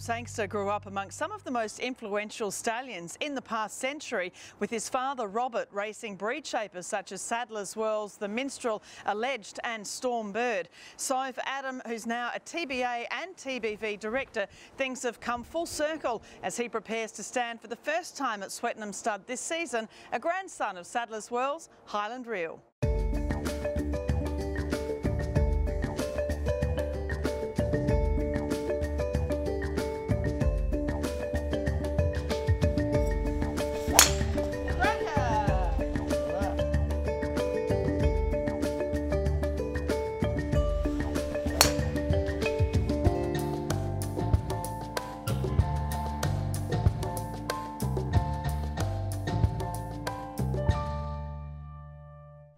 Sangster grew up amongst some of the most influential stallions in the past century, with his father Robert racing breed shapers such as Sadler's Wells, the Minstrel, Alleged and Storm Bird. So for Adam, who's now a TBA and TBV director, things have come full circle as he prepares to stand for the first time at Swettenham Stud this season, a grandson of Sadler's Wells, Highland Real.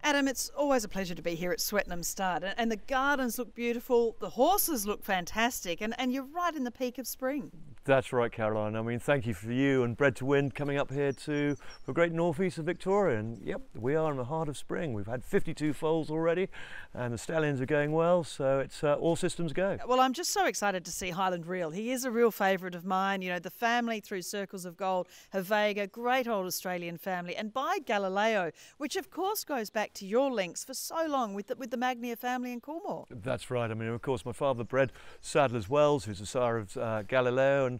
Adam, it's always a pleasure to be here at Swettenham Stud, and the gardens look beautiful, the horses look fantastic, and you're right in the peak of spring. That's right, Caroline. I mean, thank you for you and Bred to Win coming up here to the great northeast of Victoria. And yep, we are in the heart of spring. We've had 52 foals already, and the stallions are going well, so it's all systems go. Well, I'm just so excited to see Highland Real. He is a real favourite of mine. You know, the family through Circles of Gold, Havega, great old Australian family, and by Galileo, which of course goes back to your links for so long with the Magnia family in Coolmore. That's right. I mean, of course, my father bred Sadler's Wells, who's the sire of Galileo, and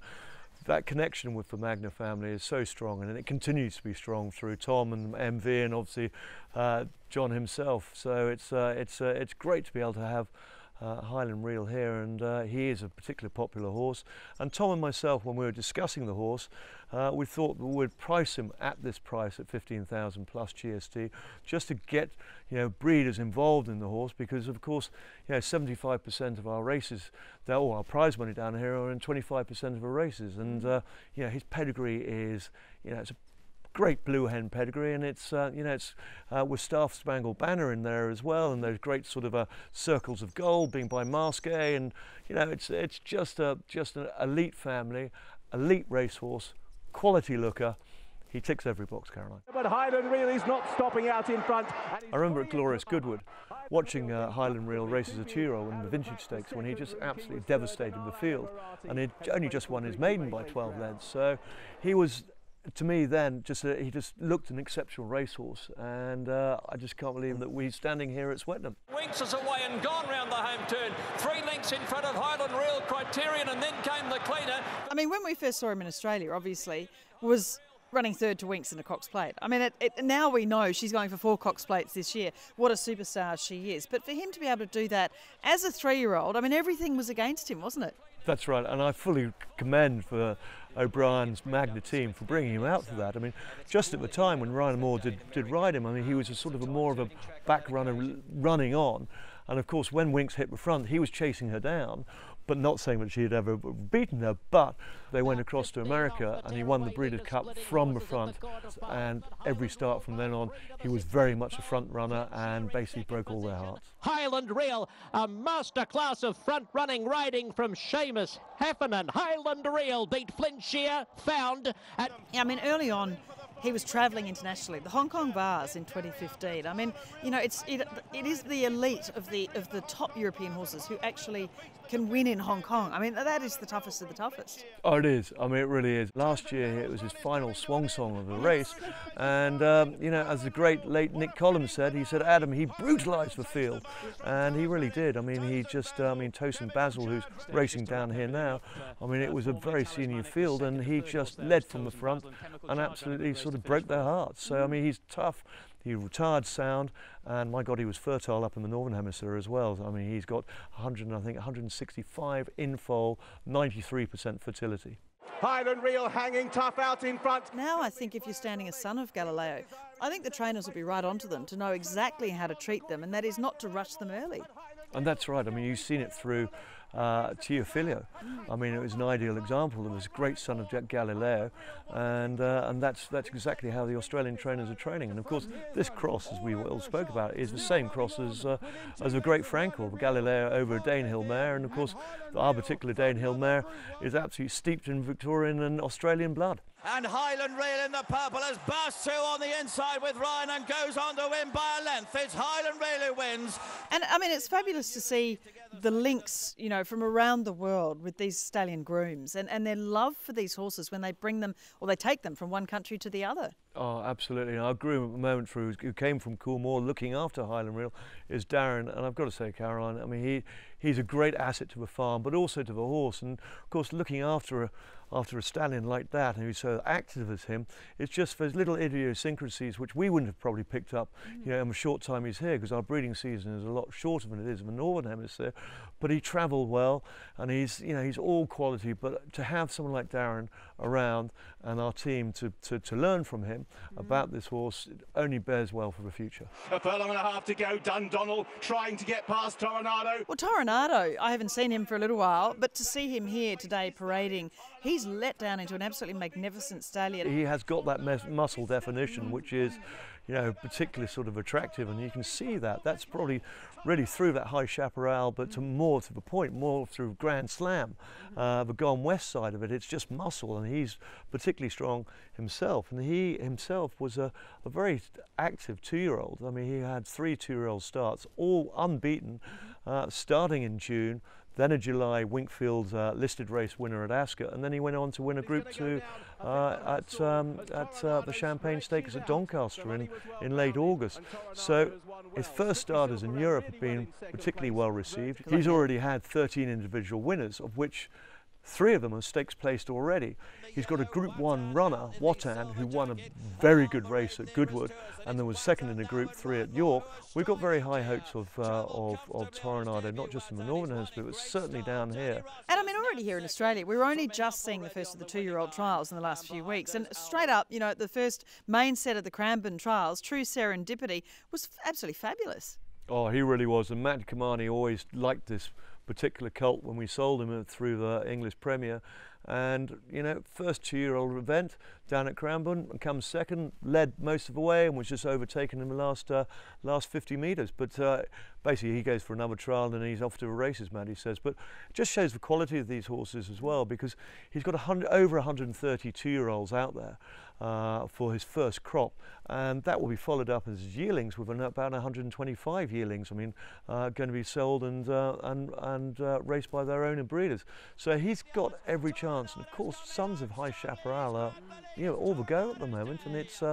that connection with the Magna family is so strong, and it continues to be strong through Tom and MV and obviously John himself. So it's great to be able to have Highland Real here, and he is a particularly popular horse. And Tom and myself, when we were discussing the horse, we thought that we'd price him at this price at 15,000 plus GST, just to get breeders involved in the horse, because of course 75% of our races, or our prize money down here, are in 25% of our races, and his pedigree is it's a great blue hen pedigree, and it's with Staff Spangled Banner in there as well, and those great sort of Circles of Gold being by Masquet, and it's just an elite family, elite racehorse, quality looker. He ticks every box, Caroline. But Highland Real is not stopping out in front. I remember at Glorious Goodwood watching Highland Real race as a 2-year-old in the Vintage Stakes, when he just absolutely devastated the field, and he'd only just won his maiden by 12 lengths. So he was, to me then, he just looked an exceptional racehorse, and I just can't believe that we're standing here at Swettenham. Winks is away and gone round the home turn. 3 lengths in front of Highland Real, Criterion, and then came the cleaner. I mean, when we first saw him in Australia, obviously, was running third to Winks in a Cox Plate. I mean, now we know she's going for 4 Cox Plates this year. What a superstar she is. But for him to be able to do that as a 3-year-old, I mean, everything was against him, wasn't it? That's right, and I fully commend for O'Brien's Magna team for bringing him out for that. I mean, just at the time when Ryan Moore did ride him, I mean, he was more of a back runner running on, and of course when Winks hit the front, he was chasing her down, but not saying that she had ever beaten her. But they went across to America, and he won the Breeders' Cup from the front, and every start from then on, he was very much a front runner and basically broke all their hearts. Highland Real, a masterclass of front-running riding from Seamus Heffernan. Highland Real beat Flintshire, found at... I mean, early on, he was travelling internationally, the Hong Kong Vars in 2015. I mean, it is the elite of the top European horses who actually can win in Hong Kong. I mean, that is the toughest of the toughest. Oh, it is. I mean, it really is. Last year, it was his final swan song of the race, and as the great late Nick Collins said, he said, Adam, he brutalised the field, and he really did. I mean, he just, Tosin Basil, who's racing down here now, I mean, it was a very senior field, and he just led from the front and absolutely sort of broke their hearts. So, I mean, he's tough. He retired sound, and my God, he was fertile up in the Northern Hemisphere as well. I mean, he's got 165 in foal, 93% fertility. Highland Real hanging tough out in front. Now I think if you're standing a son of Galileo, I think the trainers will be right onto them to know exactly how to treat them, and that is not to rush them early. And that's right. I mean, you've seen it through Teofilio. I mean, it was an ideal example. It was a great son of Galileo, and that's exactly how the Australian trainers are training. And of course, this cross, as we all spoke about, is the same cross as a great Frankel, Galileo over a Danehill mare. And of course, our particular Danehill mare is absolutely steeped in Victorian and Australian blood. And Highland Reel in the purple has burst through on the inside with Ryan and goes on to win by a length. It's Highland Reel who wins. And I mean, it's fabulous to see the links, you know, from around the world with these stallion grooms and their love for these horses when they bring them or they take them from one country to the other. Oh, absolutely. And our groom at the moment who came from Coolmore looking after Highland Reel is Darren. And I've got to say, Caroline, I mean, he's a great asset to the farm, but also to the horse. And of course, looking after a stallion like that, and who's so active as him, it's just those little idiosyncrasies which we wouldn't have probably picked up, you know, in the short time he's here, because our breeding season is a lot shorter than it is in the Northern Hemisphere. But he travelled well, and he's all quality. But to have someone like Darren around and our team to learn from him about this horse, it only bears well for the future. A furlong and a half to go. Dundonnell trying to get past Toronado. Well, Toronado, I haven't seen him for a little while, but to see him here today parading, he's let down into an absolutely magnificent stallion. He has got that muscle definition, which is, you know, particularly sort of attractive, and you can see that. That's probably really through that high chaparral, but more to the point, more through Grand Slam, the Gone West side of it. It's just muscle, and he's particularly strong himself. And he himself was a very active 2-year-old. I mean, he had 3 2-year-old starts, all unbeaten, starting in June. Then a July Winkfield listed race winner at Ascot, and then he went on to win a Group 2 at the Champagne Stakes at Doncaster in late August. So his first starters in Europe have been particularly well received. He's already had 13 individual winners, of which 3 of them are stakes placed already. He's got a Group 1 runner, Watan, who won a very good race at Goodwood, and then was second in a Group 3 at York. We've got very high hopes of Toronado, not just in the Northern Hemisphere, but certainly down here. And I mean, already here in Australia, we were only just seeing the first of the 2-year-old trials in the last few weeks. And straight up, you know, the first main set of the Cranbourne trials, True Serendipity, was absolutely fabulous. Oh, he really was. And Matt Kamani always liked this particular colt when we sold him through the English Premier. And, you know, first 2-year-old event down at Cranbourne, and comes second, led most of the way and was just overtaken in the last 50 metres. But basically he goes for another trial and he's off to the races, Matt, he says. But it just shows the quality of these horses as well, because he's got over 130 2-year-olds out there for his first crop, and that will be followed up as yearlings with about 125 yearlings, I mean, going to be sold and raced by their own breeders. So he's got every chance. And of course, sons of High Chaparral are, you know, all the go at the moment, and it's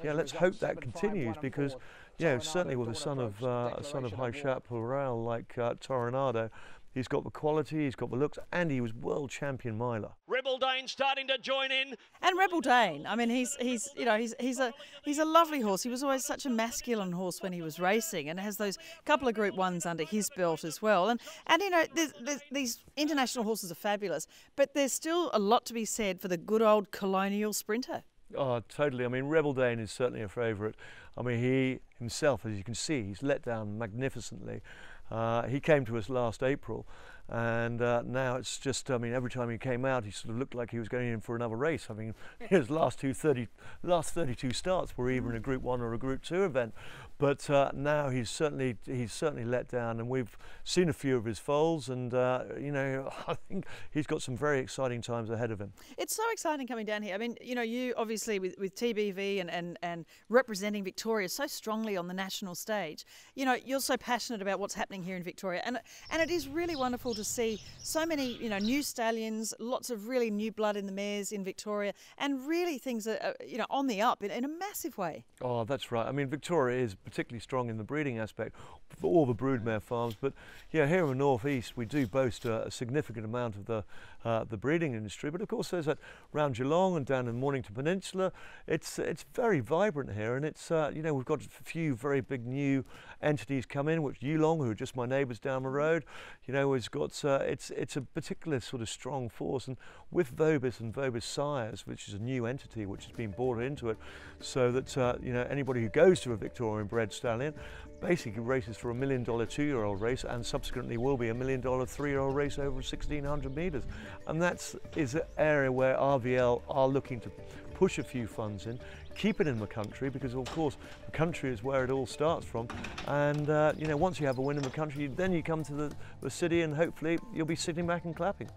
yeah, let's hope that continues, because, you know, certainly with a son of High Chaparral like Toronado, he's got the quality, he's got the looks, and he was world champion miler. Rebel Dane starting to join in. And Rebel Dane, I mean, he's a lovely horse. He was always such a masculine horse when he was racing, and has those couple of Group 1s under his belt as well. And you know, these international horses are fabulous, but there's still a lot to be said for the good old colonial sprinter. Oh, totally. I mean, Rebel Dane is certainly a favourite. I mean, he himself, as you can see, he's let down magnificently. He came to us last April, and now it's just, I mean, every time he came out, he sort of looked like he was going in for another race. I mean, his last 32 starts were either in a Group 1 or a Group 2 event. But now he's certainly let down, and we've seen a few of his foals, and you know, I think he's got some very exciting times ahead of him. It's so exciting coming down here. I mean, you know, you obviously with TBV and representing Victoria so strongly on the national stage, you know, you're so passionate about what's happening here in Victoria, and it is really wonderful to see so many, you know, new stallions, lots of really new blood in the mares in Victoria, and really things are, you know, on the up in a massive way. Oh, that's right. I mean, Victoria is particularly strong in the breeding aspect for all the broodmare farms, but yeah, here in the northeast we do boast a significant amount of the breeding industry. But of course, there's that round Geelong and down in Mornington Peninsula. It's very vibrant here, and it's you know, we've got a few very big new entities come in, which Yulong, who are just my neighbours down the road, you know, has got it's a particular sort of strong force. And with Vobis and Vobis Sires, which is a new entity which has been brought into it, so that you know, anybody who goes to a Victorian bred stallion basically races for $1 million 2-year-old race, and subsequently will be $1 million 3-year-old race over 1,600 metres. And that is an area where RVL are looking to push a few funds in, keep it in the country, because of course the country is where it all starts from. And you know, once you have a win in the country, then you come to the city, and hopefully you'll be sitting back and clapping.